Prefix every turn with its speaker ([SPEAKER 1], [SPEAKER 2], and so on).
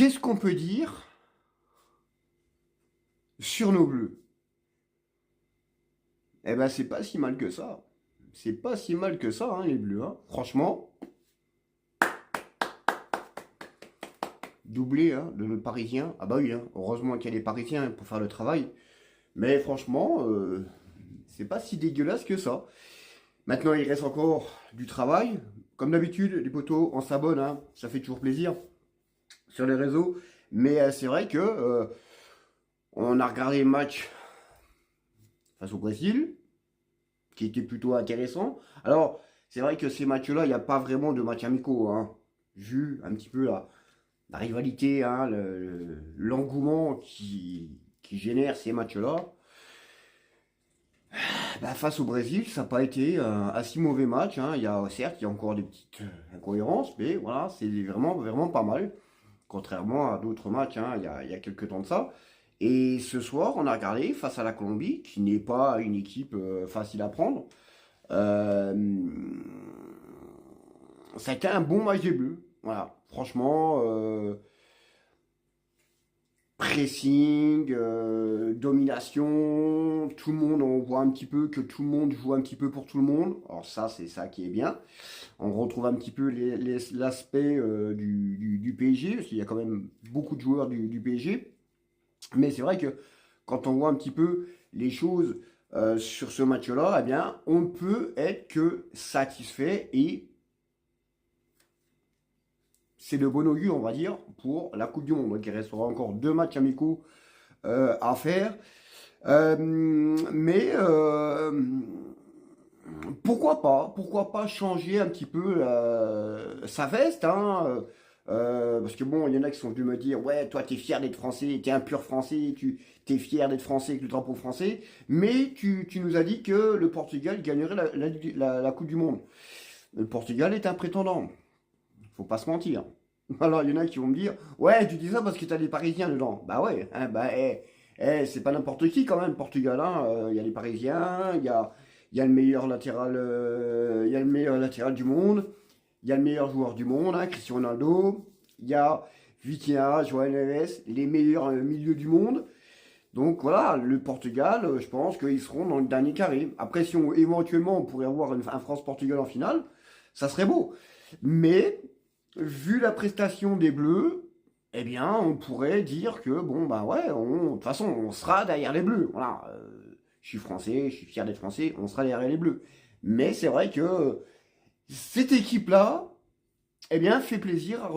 [SPEAKER 1] Qu'est-ce qu'on peut dire sur nos bleus? Eh ben, c'est pas si mal que ça. C'est pas si mal que ça, hein, les bleus. Hein. Franchement, doublé hein, de nos Parisiens. Ah bah oui, hein, heureusement qu'il y a des Parisiens pour faire le travail. Mais franchement, c'est pas si dégueulasse que ça. Maintenant, il reste encore du travail. Comme d'habitude, les potos, on s'abonne, hein, ça fait toujours plaisir sur les réseaux. Mais c'est vrai que on a regardé le match face au Brésil, qui était plutôt intéressant. Alors, c'est vrai que ces matchs-là, il n'y a pas vraiment de matchs amicaux, hein. Vu un petit peu la rivalité, hein, l'engouement qui génère ces matchs-là. Bah, face au Brésil, ça n'a pas été un si mauvais match. Hein. Certes, il y a encore des petites incohérences, mais voilà, c'est vraiment, vraiment pas mal. Contrairement à d'autres matchs, hein, il y a quelques temps de ça. Et ce soir, on a regardé face à la Colombie, qui n'est pas une équipe facile à prendre. Euh, Ça a été un bon match des Bleus. Voilà, franchement, pressing, domination, tout le monde, on voit un petit peu que tout le monde joue un petit peu pour tout le monde. Alors ça, c'est ça qui est bien. On retrouve un petit peu l'aspect du PSG, parce qu'il y a quand même beaucoup de joueurs du PSG. Mais c'est vrai que quand on voit un petit peu les choses sur ce match-là, eh bien, on ne peut être que satisfait et c'est de bon augure, on va dire, pour la Coupe du Monde. Donc il restera encore 2 matchs amicaux à faire. Mais pourquoi pas changer un petit peu sa veste, hein, parce que bon, il y en a qui sont venus me dire, ouais, toi t'es fier d'être français, t'es un pur français, tu t'es fier d'être français avec le drapeau français, mais tu nous as dit que le Portugal gagnerait la Coupe du Monde. Le Portugal est un prétendant, faut pas se mentir. Alors, il y en a qui vont me dire, ouais, tu dis ça parce que t'as des Parisiens dedans. Bah ouais, hein, c'est pas n'importe qui quand même, le Portugal. Hein. Il y a les Parisiens, il y a le meilleur latéral, il y a le meilleur latéral du monde, il y a le meilleur joueur du monde, hein, Cristiano Ronaldo, il y a Vitinha, João Neves, les meilleurs milieux du monde. Donc voilà, le Portugal, je pense qu'ils seront dans le dernier carré. Après, si éventuellement on pourrait avoir un France-Portugal en finale, ça serait beau. Mais vu la prestation des Bleus, eh bien, on pourrait dire que, bon, bah ouais, de toute façon, on sera derrière les Bleus. Voilà, je suis français, je suis fier d'être français, on sera derrière les Bleus. Mais c'est vrai que cette équipe-là, eh bien, fait plaisir à